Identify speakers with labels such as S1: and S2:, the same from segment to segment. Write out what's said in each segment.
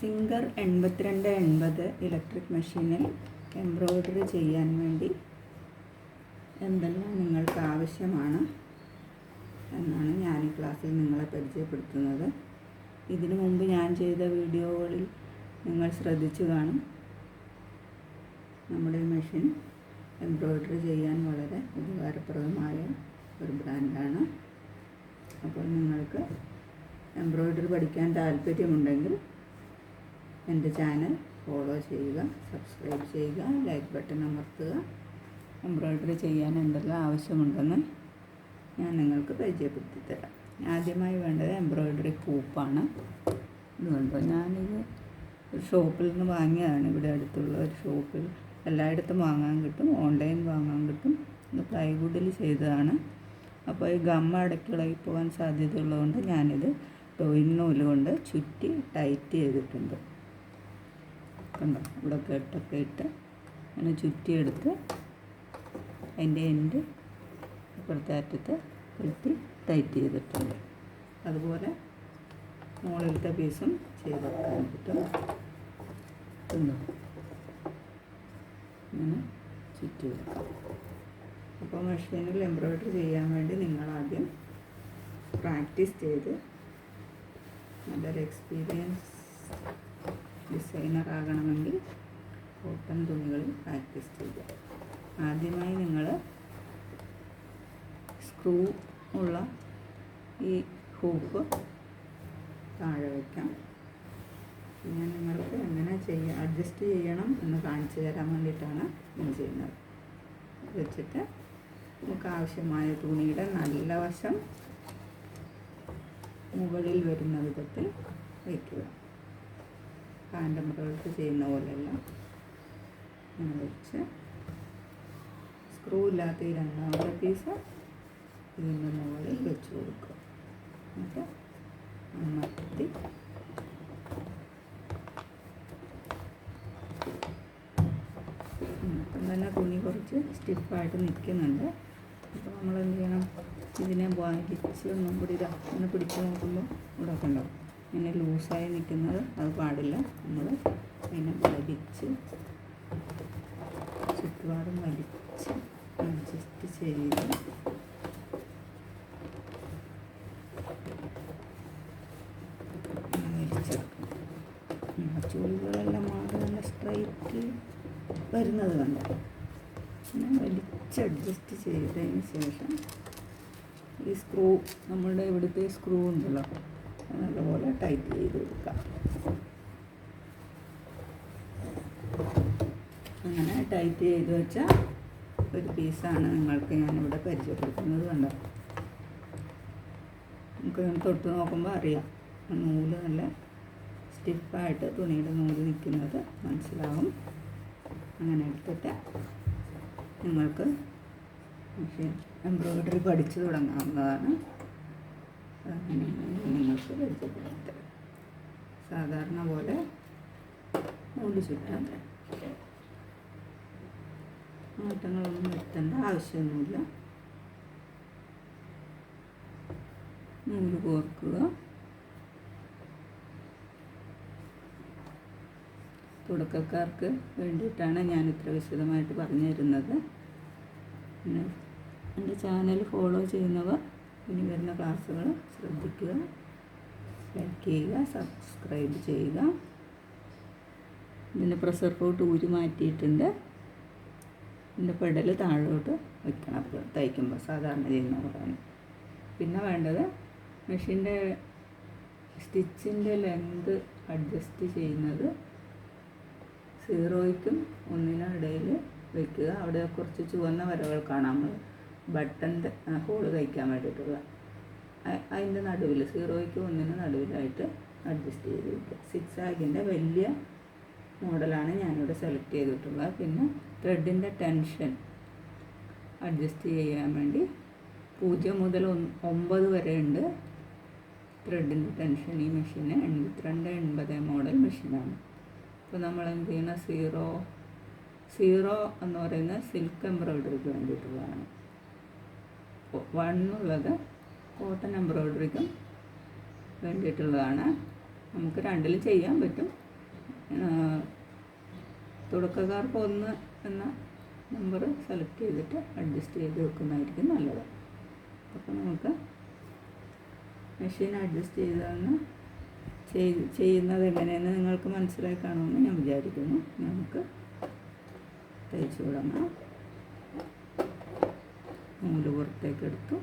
S1: Singer 8280 electric മെഷീനിൽ embroidery ചെയ്യാൻ വേണ്ടി എന്തെല്ലാം നിങ്ങൾക്ക് ആവശ്യമാണ് എന്നാണ് ഞാൻ ഈ ക്ലാസ്സിൽ നിങ്ങളെ പരിചയപ്പെടുത്തുന്നത്. ഇതിനു മുമ്പ് ഞാൻ ചെയ്ത വീഡിയോകളിൽ നിങ്ങൾ ശ്രദ്ധിച്ചു കാണും. നമ്മുടെ മെഷീൻ എംബ്രോയ്ഡറി ചെയ്യാൻ വളരെ ഉപകാരപ്രദമായ ഒരു ബ്രാൻഡാണ്. അപ്പോൾ നിങ്ങൾക്ക് എംബ്രോയ്ഡറി പഠിക്കാൻ താല്പര്യമുണ്ടെങ്കിൽ എൻ്റെ ചാനൽ ഫോളോ ചെയ്യുക, സബ്സ്ക്രൈബ് ചെയ്യുക, ലൈക്ക് ബട്ടൺ അമർത്തുക. എംബ്രോയ്ഡറി ചെയ്യാൻ എന്തെല്ലാം ആവശ്യമുണ്ടെന്ന് ഞാൻ നിങ്ങൾക്ക് പരിചയപ്പെടുത്തി തരാം. ആദ്യമായി വേണ്ടത് എംബ്രോയ്ഡറി ഹൂപ്പാണ്. ഇതുകൊണ്ടോ ഞാനിത് ഒരു ഷോപ്പിൽ നിന്ന് വാങ്ങിയതാണ്. ഇവിടെ അടുത്തുള്ള ഒരു ഷോപ്പിൽ എല്ലായിടത്തും വാങ്ങാൻ കിട്ടും, ഓൺലൈൻ വാങ്ങാൻ കിട്ടും. ഇത് പ്ലൈവുഡിൽ ചെയ്തതാണ്. അപ്പോൾ ഈ ഗം ഇളകി പോകാൻ സാധ്യതയുള്ളതുകൊണ്ട് ഞാനിത് ടോയിൻ നൂല് കൊണ്ട് ചുറ്റി ടൈറ്റ് ചെയ്തിട്ടുണ്ട്. കണ്ടോ, ഇവിടെ കെട്ടൊക്കെ ഇട്ട് അങ്ങനെ ചുറ്റിയെടുത്ത് അതിൻ്റെ എൻഡ് ഇപ്പുറത്തെ അറ്റത്ത് കെട്ടി ടൈറ്റ് ചെയ്തിട്ടുണ്ട്. അതുപോലെ മുകളിലത്തെ പീസും ചെയ്തെടുക്കാൻ പറ്റും. കണ്ടോ, ഇങ്ങനെ ചുറ്റി എടുക്കാം. അപ്പോൾ മെഷീനിൽ എംബ്രോയ്ഡറി ചെയ്യാൻ വേണ്ടി നിങ്ങളാദ്യം പ്രാക്ടീസ് ചെയ്ത് നല്ലൊരു എക്സ്പീരിയൻസ് ഡിസൈനർ ആകണമെങ്കിൽ കോട്ടൺ തുണികളിൽ പ്രാക്ടീസ് ചെയ്യുക. ആദ്യമായി നിങ്ങൾ സ്ക്രൂ ഉള്ള ഈ ഹൂപ്പ് താഴെ വയ്ക്കാം. പിന്നെ നിങ്ങൾക്ക് എങ്ങനെ അഡ്ജസ്റ്റ് ചെയ്യണം എന്ന് കാണിച്ചു തരാൻ വേണ്ടിയിട്ടാണ് ഞാൻ ചെയ്യുന്നത്. വെച്ചിട്ട് നമുക്ക് ആവശ്യമായ തുണിയുടെ നല്ല വശം മുകളിൽ വരുന്ന വിധത്തിൽ വയ്ക്കുക. ഹാൻഡ് എംബ്രോയ്ഡറി ചെയ്യുന്ന പോലെയല്ല, അങ്ങനെ വെച്ച് സ്ക്രൂ ഇല്ലാത്ത ഈ രണ്ടാമത്തെ പീസ് ഇതിൻ്റെ മുകളിൽ വെച്ച് കൊടുക്കുക. എന്നിട്ട് അമർത്തി അപ്പം തന്നെ തുണി കുറച്ച് സ്റ്റിഫായിട്ട് നിൽക്കുന്നുണ്ട്. അപ്പോൾ നമ്മൾ എന്ത് ചെയ്യണം, ഇതിനെ വലിച്ച് ഒന്നും കൂടി ഇങ്ങനെ പിടിച്ച് നോക്കുമ്പോൾ ഇവിടെ ഉണ്ടാവും. ഇങ്ങനെ ലൂസായി നിൽക്കുന്നത് അത് പാടില്ല. നമ്മൾ അതിനെ വലിച്ച് ചുറ്റുപാടും വലിച്ച് അഡ്ജസ്റ്റ് ചെയ്ത് വലിച്ചെടുക്കും. ചുളികളെല്ലാം മാറി നല്ല സ്ട്രൈറ്റ് വരുന്നത് കണ്ടോ. പിന്നെ വലിച്ച് അഡ്ജസ്റ്റ് ചെയ്തതിന് ശേഷം ഈ സ്ക്രൂ, നമ്മളുടെ ഇവിടുത്തെ സ്ക്രൂ ഉണ്ടല്ലോ, നല്ലപോലെ ടൈറ്റ് ചെയ്ത് കൊടുക്കാം. അങ്ങനെ ടൈറ്റ് ചെയ്ത് വെച്ച ഒരു പീസാണ് നിങ്ങൾക്ക് ഞാനിവിടെ പരിചയപ്പെടുത്തുന്നത്. കണ്ടോ, നമുക്ക് തൊട്ട് നോക്കുമ്പോൾ അറിയാം, നൂല് നല്ല സ്റ്റിഫായിട്ട് തുണിയുടെ നൂല് നിൽക്കുന്നത് മനസ്സിലാവും. അങ്ങനെ എടുത്തിട്ട് നിങ്ങൾക്ക് എംബ്രോയ്ഡറി പഠിച്ചു തുടങ്ങാവുന്നതാണ്. അങ്ങനെയാണ് നിങ്ങൾക്ക് പരിചയപ്പെടുത്തുന്നത്. സാധാരണ പോലെ നൂല് ചുറ്റാൻ മാറ്റങ്ങളൊന്നും വരുത്തേണ്ട ആവശ്യമൊന്നുമില്ല. നൂല് കോർക്കുക. തുടക്കക്കാർക്ക് വേണ്ടിയിട്ടാണ് ഞാൻ ഇത്ര വിശദമായിട്ട് പറഞ്ഞു തരുന്നത്. പിന്നെ എൻ്റെ ചാനൽ ഫോളോ ചെയ്യുന്നവർ ഇനി വരുന്ന ക്ലാസ്സുകൾ ശ്രദ്ധിക്കുക, ലൈക്ക് ചെയ്യുക, സബ്സ്ക്രൈബ് ചെയ്യുക. ഇതിൻ്റെ പ്രഷർ ഫ്രൂട്ട് ഊരി മാറ്റിയിട്ടുണ്ട്. ഇതിൻ്റെ പെടൽ താഴോട്ട് വയ്ക്കണം അപ്പോൾ തയ്ക്കുമ്പോൾ സാധാരണ ചെയ്യുന്ന പോലെയാണ്. പിന്നെ വേണ്ടത് മെഷീൻ്റെ സ്റ്റിച്ചിൻ്റെ ലെങ്ത് അഡ്ജസ്റ്റ് ചെയ്യുന്നത് 0ക്കും 1നും ഇടയിൽ വയ്ക്കുക. അവിടെ കുറച്ച് ചുവന്ന വരകൾ കാണാം, ബട്ടൻ്റെ ഹോള് തയ്ക്കാൻ വേണ്ടിയിട്ടുള്ള. അതിൻ്റെ നടുവിൽ 0ക്കും 1നും നടുവിലായിട്ട് അഡ്ജസ്റ്റ് ചെയ്ത് വയ്ക്കുക. 6 ആഗിൻ്റെ വലിയ മോഡലാണ് ഞാനിവിടെ സെലക്ട് ചെയ്തിട്ടുള്ളത്. പിന്നെ ത്രെഡിൻ്റെ ടെൻഷൻ അഡ്ജസ്റ്റ് ചെയ്യാൻ വേണ്ടി 0 മുതൽ 9 വരെ ഉണ്ട് ത്രെഡിൻ്റെ ടെൻഷൻ. ഈ മെഷീന് 8280 മോഡൽ മെഷീനാണ്. അപ്പോൾ നമ്മൾ എന്ത് ചെയ്യണം, 0 എന്ന് പറയുന്ന സിൽക്ക് എംബ്രോയ്ഡറിക്ക് വേണ്ടിയിട്ടുള്ളതാണ്. 1 ഉള്ളത് കോട്ടൺ എംബ്രോയ്ഡറിക്കും വേണ്ടിയിട്ടുള്ളതാണ്. നമുക്ക് രണ്ടിലും ചെയ്യാൻ പറ്റും. തുടക്കക്കാർക്ക് 1 എന്ന നമ്പർ സെലക്ട് ചെയ്തിട്ട് അഡ്ജസ്റ്റ് ചെയ്ത് വെക്കുന്നതായിരിക്കും നല്ലത്. അപ്പോൾ നമുക്ക് മെഷീൻ അഡ്ജസ്റ്റ് ചെയ്താണ് ചെയ്യുന്നത് എങ്ങനെയെന്ന് നിങ്ങൾക്ക് മനസ്സിലായി കാണുമെന്ന് ഞാൻ വിചാരിക്കുന്നു. നമുക്ക് തയ്ച്ചു തുടങ്ങാം. നൂല് പുറത്തേക്ക് എടുത്തു.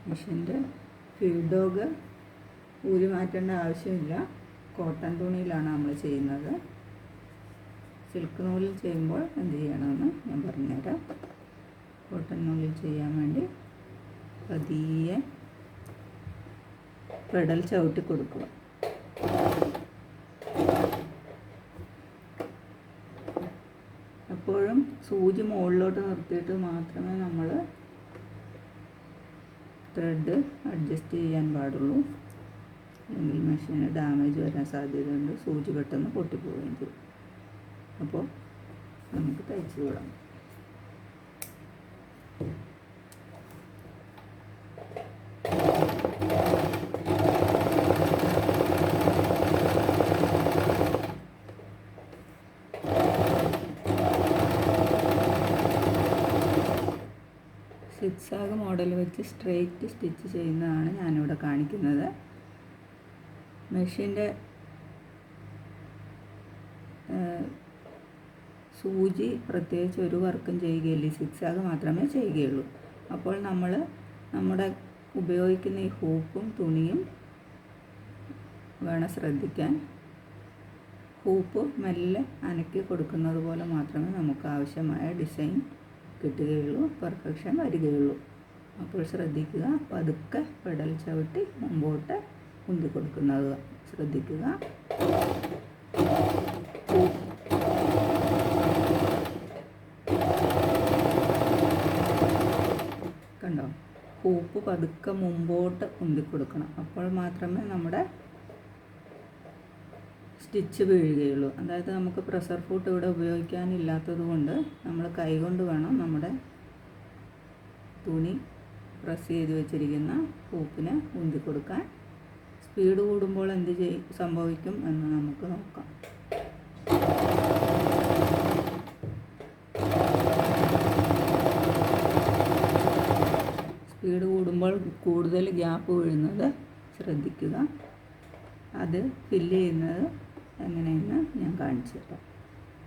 S1: മെഷീൻ്റെ ഫീഡ് ഡോഗ് ഊരി മാറ്റേണ്ട ആവശ്യമില്ല. കോട്ടൺ തുണിയിലാണ് നമ്മൾ ചെയ്യുന്നത്. സിൽക്ക് നൂലിൽ ചെയ്യുമ്പോൾ എന്ത് ചെയ്യണമെന്ന് ഞാൻ പറഞ്ഞുതരാം. കോട്ടൺ നൂലിൽ ചെയ്യാൻ വേണ്ടി പതിയെ പെഡൽ ചവിട്ടി കൊടുക്കുക. എപ്പോഴും സൂചി മുകളിലോട്ട് നിർത്തിയിട്ട് മാത്രമേ നമ്മൾ ത്രെഡ് അഡ്ജസ്റ്റ് ചെയ്യാൻ പാടുള്ളൂ. അല്ലെങ്കിൽ മെഷീന് ഡാമേജ് വരാൻ സാധ്യതയുണ്ട്. സൂചി പെട്ടെന്ന് പൊട്ടിപ്പോവുകയും ചെയ്യും. അപ്പോൾ നമുക്ക് തയ്ച്ചു വിടാം. സിക്സാഗ് മോഡൽ വെച്ച് സ്ട്രെയിറ്റ് സ്റ്റിച്ച് ചെയ്യുന്നതാണ് ഞാനിവിടെ കാണിക്കുന്നത്. മെഷീൻ്റെ സൂചി പ്രത്യേകിച്ച് ഒരു വർക്കും ചെയ്യുകയില്ല. സിക്സാഗ് മാത്രമേ ചെയ്യുകയുള്ളൂ. അപ്പോൾ നമ്മൾ നമ്മുടെ ഉപയോഗിക്കുന്ന ഈ ഹൂപ്പും തുണിയും വേണം ശ്രദ്ധിക്കാൻ. ഹൂപ്പ് മെല്ലെ അനക്കി കൊടുക്കുന്നത് പോലെ മാത്രമേ നമുക്ക് ആവശ്യമായ ഡിസൈൻ കിട്ടുകയുള്ളൂ, പെർഫെക്ഷൻ വരികയുള്ളൂ. അപ്പോൾ ശ്രദ്ധിക്കുക. പതുക്കെ പെഡൽ ചവിട്ടി മുമ്പോട്ട് ഉന്തി കൊടുക്കുന്നത് ശ്രദ്ധിക്കുക. കണ്ടോ, ഹൂപ്പ് പതുക്കെ മുമ്പോട്ട് ഉന്തി കൊടുക്കണം. അപ്പോൾ മാത്രമേ നമ്മുടെ സ്റ്റിച്ച് വീഴുകയുള്ളൂ. അതായത് നമുക്ക് പ്രഷർ ഫുട്ട് ഇവിടെ ഉപയോഗിക്കാനില്ലാത്തത് കൊണ്ട് നമ്മൾ കൈകൊണ്ട് വേണം നമ്മുടെ തുണി പ്രസ് ചെയ്ത് വെച്ചിരിക്കുന്ന ഹൂപ്പിനെ ഉന്തി കൊടുക്കാൻ. സ്പീഡ് കൂടുമ്പോൾ എന്ത് സംഭവിക്കും എന്ന് നമുക്ക് നോക്കാം. സ്പീഡ് കൂടുമ്പോൾ കൂടുതൽ ഗ്യാപ്പ് വീഴുന്നത് ശ്രദ്ധിക്കുക. അത് ഫില്ല് ചെയ്യുന്നത് എങ്ങനെയെന്ന് ഞാൻ കാണിച്ചു തരാം.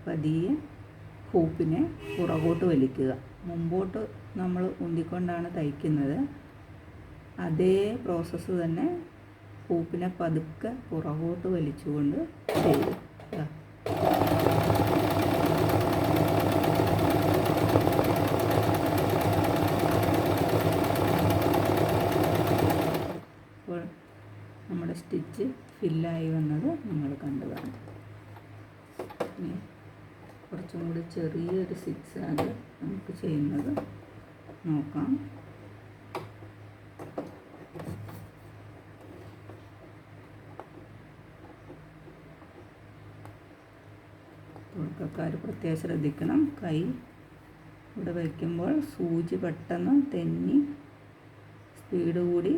S1: പതിയെ ഹൂപ്പിനെ പുറകോട്ട് വലിക്കുക. മുമ്പോട്ട് നമ്മൾ ഉന്തിക്കൊണ്ടാണ് തയ്ക്കുന്നത്. അതേ പ്രോസസ്സ് തന്നെ ഹൂപ്പിനെ പതുക്കെ പുറകോട്ട് വലിച്ചുകൊണ്ട് ചെയ്യുക. അപ്പോൾ നമ്മുടെ സ്റ്റിച്ച് ഫില്ലായി വന്നത് നമ്മൾ കണ്ടതാണ്. കുറച്ചും കൂടി ചെറിയൊരു സിക്സാഗ് നമുക്ക് ചെയ്യുന്നത് നോക്കാം. തുടക്കക്കാർ പ്രത്യേകം ശ്രദ്ധിക്കണം. കൈ ഇവിടെ വയ്ക്കുമ്പോൾ സൂചി പെട്ടെന്ന് തെന്നി സ്പീഡ് കൂടി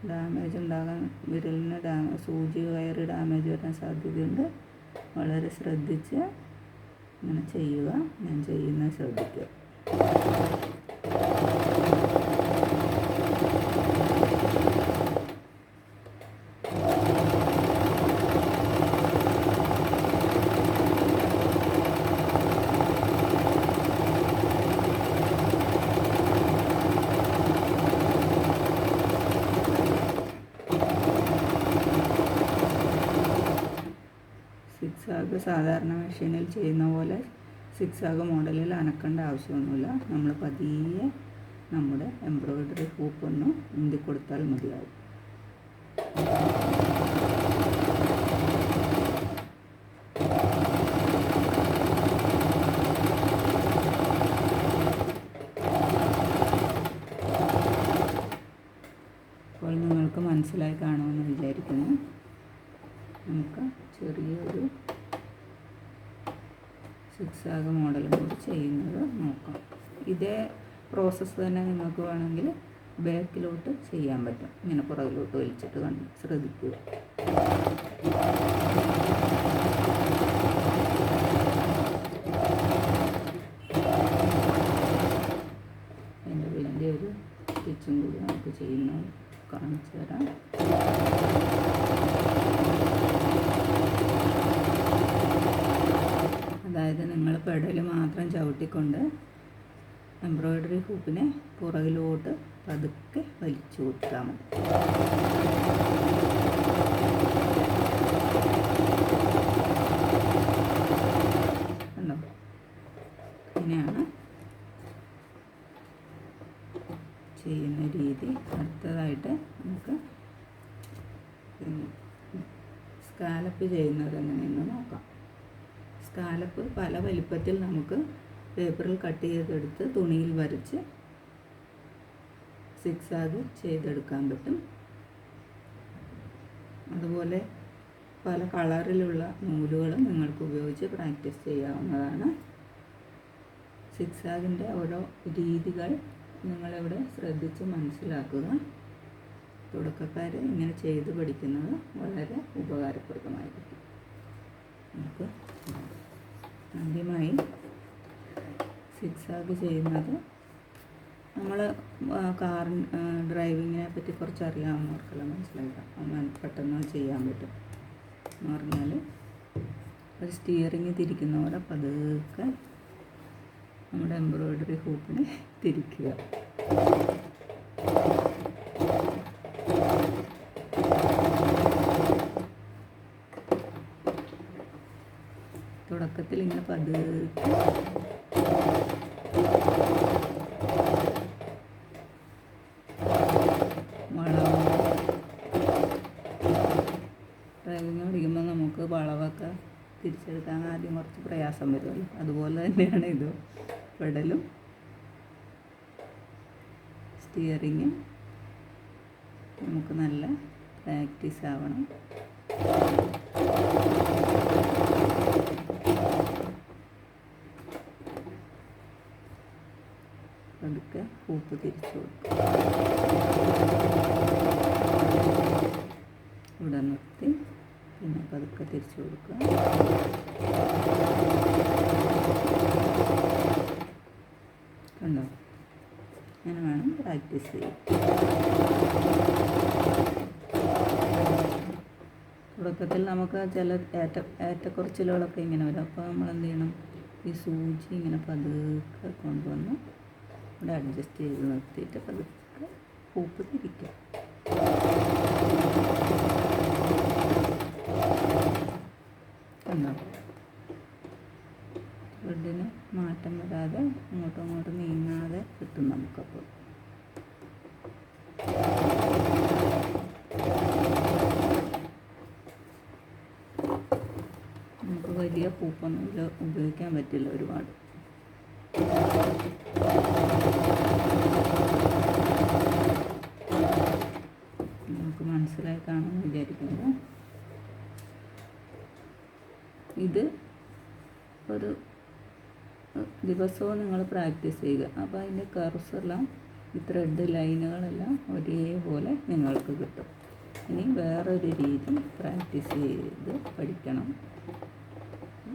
S1: ഡാമേജ് ഉണ്ടാകാൻ, വിരലിന് സൂചി വയറ് ഡാമേജ് വരാൻ സാധ്യതയുണ്ട്. വളരെ ശ്രദ്ധിച്ച് ഇങ്ങനെ ചെയ്യുക. ഞാൻ ചെയ്യുന്നത് ശ്രദ്ധിക്കുക. സിക്സാഗ് സാധാരണ മെഷീനിൽ ചെയ്യുന്ന പോലെ സിക്സാഗ് മോഡലിൽ അനക്കേണ്ട ആവശ്യമൊന്നുമില്ല. നമ്മൾ പതിയെ നമ്മുടെ എംബ്രോയ്ഡറി ഹൂപ്പൊന്ന് ഉന്തി കൊടുത്താൽ മതിയാവും. അപ്പോൾ നിങ്ങൾക്ക് മനസ്സിലായി കാണുമെന്ന് വിചാരിക്കുന്നു. നമുക്ക് ചെറിയൊരു സിക്സാഗ് മോഡലും കൂടി ചെയ്യുന്നത് നോക്കാം. ഇതേ പ്രോസസ്സ് തന്നെ നിങ്ങൾക്ക് വേണമെങ്കിൽ ബാക്കിലോട്ട് ചെയ്യാൻ പറ്റും. ഇങ്ങനെ പുറകിലോട്ട് വലിച്ചിട്ട് ശ്രദ്ധിക്കുക. അതിൻ്റെ വലിയ ഒരു സ്റ്റിച്ചും കൂടി നമുക്ക് ചെയ്യുന്നത് കാണിച്ചു തരാം. അതായത് നിങ്ങൾ പെടൽ മാത്രം ചവിട്ടിക്കൊണ്ട് എംബ്രോയ്ഡറി ഹൂപ്പിനെ പുറകിലോട്ട് പതുക്കെ വലിച്ചു കൊടുത്താൽ മതി. കണ്ടോ? ഇങ്ങനെയാണ് ചെയ്യുന്ന രീതി. അടുത്തതായിട്ട് നമുക്ക് സ്കാലപ്പ് ചെയ്യുന്നത് എങ്ങനെയെന്ന് നോക്കാം. സ്കാലപ്പ് പല വലിപ്പത്തിൽ നമുക്ക് പേപ്പറിൽ കട്ട് ചെയ്തെടുത്ത് തുണിയിൽ വരച്ച് സിക്സാഗ് ചെയ്തെടുക്കാൻ പറ്റും. അതുപോലെ പല കളറിലുള്ള നൂലുകളും നിങ്ങൾക്ക് ഉപയോഗിച്ച് പ്രാക്ടീസ് ചെയ്യാവുന്നതാണ്. സിക്സാഗിൻ്റെ ഓരോ രീതികൾ നിങ്ങളിവിടെ ശ്രദ്ധിച്ച് മനസ്സിലാക്കുക. തുടക്കക്കാർ ഇങ്ങനെ ചെയ്ത് പഠിക്കുന്നത് വളരെ ഉപകാരപ്രദമായിരിക്കും. നമുക്ക് ആദ്യമായി സിക്സാഗ് ചെയ്യുന്നത്, നമ്മൾ കാർ ഡ്രൈവിങ്ങിനെ പറ്റി കുറച്ച് അറിയാവുന്നവർക്കെല്ലാം മനസ്സിലാക്കാം, പെട്ടെന്ന് ചെയ്യാൻ പറ്റും. എന്ന് പറഞ്ഞാൽ ഒരു സ്റ്റിയറിങ് തിരിക്കുന്ന പോലെ പതുക്കെ നമ്മുടെ എംബ്രോയ്ഡറി ഹൂപ്പിനെ തിരിക്കുക. തുടക്കത്തിൽ ഇങ്ങനെ പതുക്കെ ഡ്രൈവിങ് പഠിക്കുമ്പോൾ നമുക്ക് വളവൊക്കെ തിരിച്ചെടുക്കാൻ ആദ്യം കുറച്ച് പ്രയാസം വരുമല്ലോ. അതുപോലെ തന്നെയാണ് ഇത്. പെടലും സ്റ്റിയറിങ്ങും നമുക്ക് നല്ല പ്രാക്ടീസ് ആവണം. പതുക്കെ ഹൂപ്പ് തിരിച്ചു കൊടുക്കുക. ഇവിടെ നിർത്തി പിന്നെ പതുക്കെ തിരിച്ചു കൊടുക്കുക. കണ്ടോ? അങ്ങനെ വേണം പ്രാക്ടീസ് ചെയ്യാൻ. തുടക്കത്തിൽ നമുക്ക് ചില ഏറ്റക്കുറച്ചിലുകളൊക്കെ ഇങ്ങനെ വരും. അപ്പോൾ നമ്മൾ എന്ത് ചെയ്യണം? ഈ സൂചി ഇങ്ങനെ പതുക്കെ കൊണ്ടുവന്ന് ഇവിടെ അഡ്ജസ്റ്റ് ചെയ്ത് നിർത്തിയിട്ട് പതുക്കെ ഹൂപ്പ് തിരിക്കുക. കണ്ടോ? ത്രെഡിന് മാറ്റം വരാതെ അങ്ങോട്ടും നീങ്ങാതെ കിട്ടും നമുക്കപ്പോൾ. നമുക്ക് വലിയ ഹൂപ്പൊന്നും ഉപയോഗിക്കാൻ പറ്റില്ല ഒരുപാട്. നമുക്ക് മനസ്സിലായി കാണുമെന്ന് വിചാരിക്കുന്നത്. ഇത് ഒരു ദിവസവും നിങ്ങൾ പ്രാക്ടീസ് ചെയ്യുക. അപ്പോൾ അതിൻ്റെ കർവ്സെല്ലാം ഈ ത്രെഡ് ലൈനുകളെല്ലാം ഒരേപോലെ നിങ്ങൾക്ക് കിട്ടും. ഇനി വേറൊരു രീതി പ്രാക്ടീസ് ചെയ്ത് പഠിക്കണം.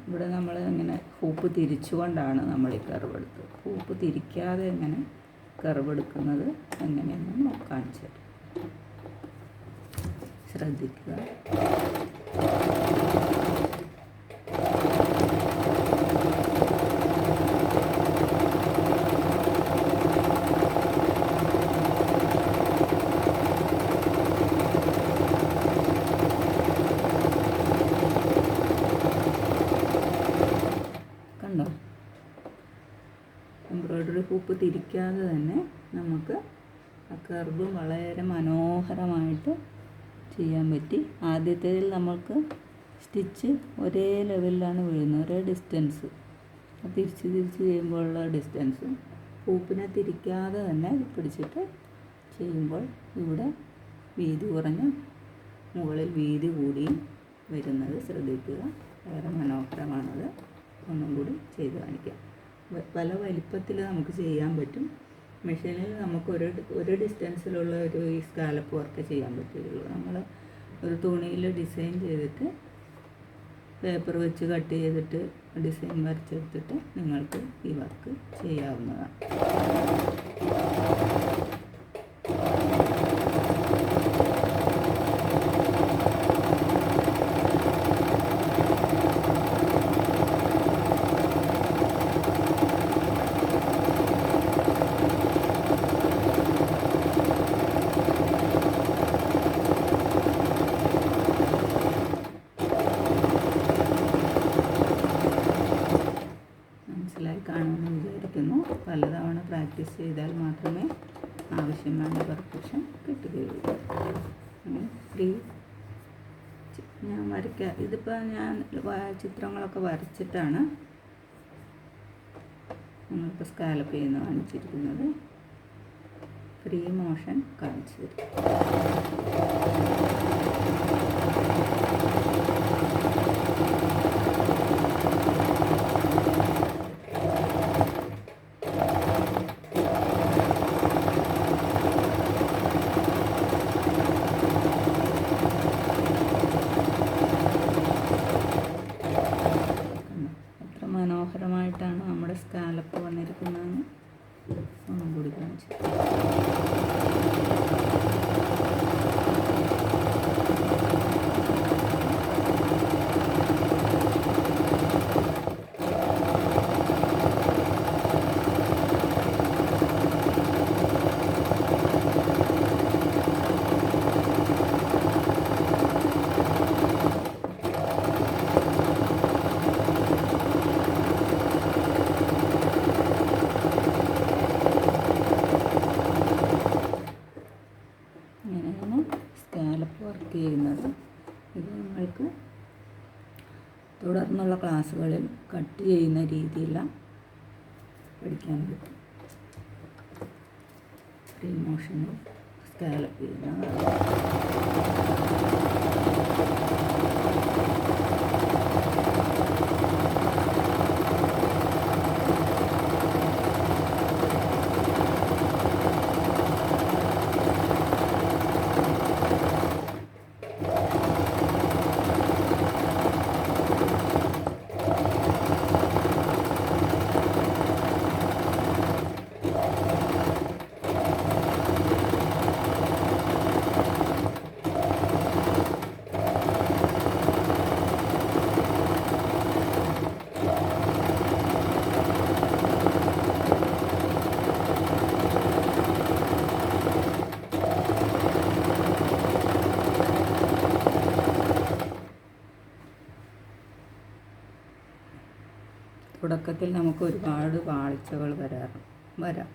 S1: ഇവിടെ നമ്മൾ ഇങ്ങനെ ഹൂപ്പ് തിരിച്ചുകൊണ്ടാണ് നമ്മൾ ഈ കർവ് എടുത്തത്. ഹൂപ്പ് തിരിക്കാതെ എങ്ങനെ കർവ് എടുക്കുന്നത് എങ്ങനെയെന്ന് കാണിച്ചു തരാം. ശ്രദ്ധിക്കുക. കണ്ടോ? എംബ്രോയ്ഡറി ഹൂപ്പ് തിരിക്കാതെ തന്നെ നമുക്ക് ആ കർവ് വളരെ മനോഹരമായിട്ട് ചെയ്യാൻ പറ്റി. ആദ്യത്തേതിൽ നമുക്ക് സ്റ്റിച്ച് ഒരേ ലെവലിലാണ് വീഴുന്നത്, ഒരേ ഡിസ്റ്റൻസ്. തിരിച്ച് ചെയ്യുമ്പോഴുള്ള ഡിസ്റ്റൻസ് ഹൂപ്പിനെ തിരിക്കാതെ തന്നെ പിടിച്ചിട്ട് ചെയ്യുമ്പോൾ ഇവിടെ വീതി കുറഞ്ഞ് മുകളിൽ വീതി കൂടിയും വരുന്നത് ശ്രദ്ധിക്കുക. വളരെ മനോഹരമാണത്. ഒന്നും കൂടി ചെയ്ത് കാണിക്കാം. പല വലിപ്പത്തിൽ നമുക്ക് ചെയ്യാൻ പറ്റും. മെഷീനിൽ നമുക്ക് ഒരു ഡിസ്റ്റൻസിലുള്ള ഈ സ്കാലപ്പ് വർക്ക് ചെയ്യാൻ പറ്റുകയുള്ളൂ. നമ്മൾ ഒരു തുണിയിൽ ഡിസൈൻ ചെയ്തിട്ട് പേപ്പർ വെച്ച് കട്ട് ചെയ്തിട്ട് ഡിസൈൻ വരച്ചെടുത്തിട്ട് നിങ്ങൾക്ക് ഈ വർക്ക് ചെയ്യാവുന്നതാണ്. കാണുമെന്ന് വിചാരിക്കുന്നു. പലതവണ പ്രാക്ടീസ് ചെയ്താൽ മാത്രമേ ആവശ്യമായ പെർഫെക്ഷൻ കിട്ടുകയുള്ളൂ. ഞാൻ ഇതിപ്പോൾ ഞാൻ ചിത്രങ്ങളൊക്കെ വരച്ചിട്ടാണ് നിങ്ങൾക്ക് സ്കാലപ്പ് ചെയ്യുന്ന കാണിച്ചിരിക്കുന്നത്. ഫ്രീ മോഷൻ കാണിച്ചു തരും. മനോഹരമായിട്ടാണ് നമ്മുടെ സ്കാലപ്പ് വന്നിരിക്കുന്നതെന്ന് ഒന്നും കൂടി കാണിച്ചു. സ്കാലപ്പ് വർക്ക് ചെയ്യുന്നത്. ഇത് നിങ്ങൾക്ക് തുടർന്നുള്ള ക്ലാസ്സുകളിൽ കട്ട് ചെയ്യുന്ന രീതിയെല്ലാം പഠിക്കാൻ പറ്റും. ഫ്രീ മോഷനിൽ സ്കാലപ്പ് ചെയ്യുന്നതാണ്. തുടക്കത്തിൽ നമുക്ക് ഒരുപാട് പാളിച്ചകൾ വരാം.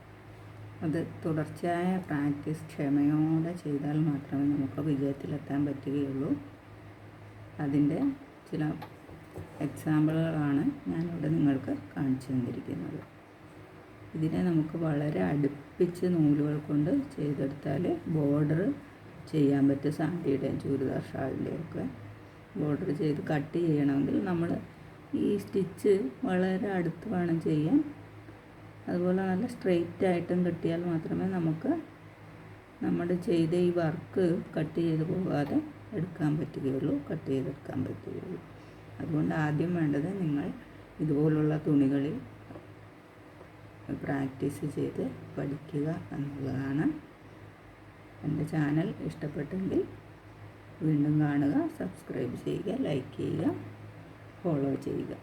S1: അത് തുടർച്ചയായ പ്രാക്ടീസ് ക്ഷമയോടെ ചെയ്താൽ മാത്രമേ നമുക്ക് വിജയത്തിലെത്താൻ പറ്റുകയുള്ളൂ. അതിൻ്റെ ചില എക്സാമ്പിളുകളാണ് ഞാനിവിടെ നിങ്ങൾക്ക് കാണിച്ചു തന്നിരിക്കുന്നത്. ഇതിനെ നമുക്ക് വളരെ അടുപ്പിച്ച് നൂലുകൾ കൊണ്ട് ചെയ്തെടുത്താൽ ബോർഡർ ചെയ്യാൻ പറ്റും. സാരിയുടെയും ചുരിദാർ ഷാളിൻ്റെയും ഒക്കെ ബോർഡർ ചെയ്ത് കട്ട് ചെയ്യണമെങ്കിൽ നമ്മൾ ഈ സ്റ്റിച്ച് വളരെ അടുത്ത് വേണം ചെയ്യാൻ. അതുപോലെ നല്ല സ്ട്രെയിറ്റ് ആയിട്ടും കിട്ടിയാൽ മാത്രമേ നമുക്ക് നമ്മുടെ ചെയ്ത ഈ വർക്ക് കട്ട് ചെയ്ത് പോകാതെ എടുക്കാൻ പറ്റുകയുള്ളൂ, കട്ട് ചെയ്തെടുക്കാൻ പറ്റുകയുള്ളൂ. അതുകൊണ്ട് ആദ്യം വേണ്ടത് നിങ്ങൾ ഇതുപോലുള്ള തുണികളിൽ പ്രാക്ടീസ് ചെയ്ത് പഠിക്കുക എന്നുള്ളതാണ്. എൻ്റെ ചാനൽ ഇഷ്ടപ്പെട്ടെങ്കിൽ വീണ്ടും കാണുക, സബ്സ്ക്രൈബ് ചെയ്യുക, ലൈക്ക് ചെയ്യുക, ഫോളോ ചെയ്യുക.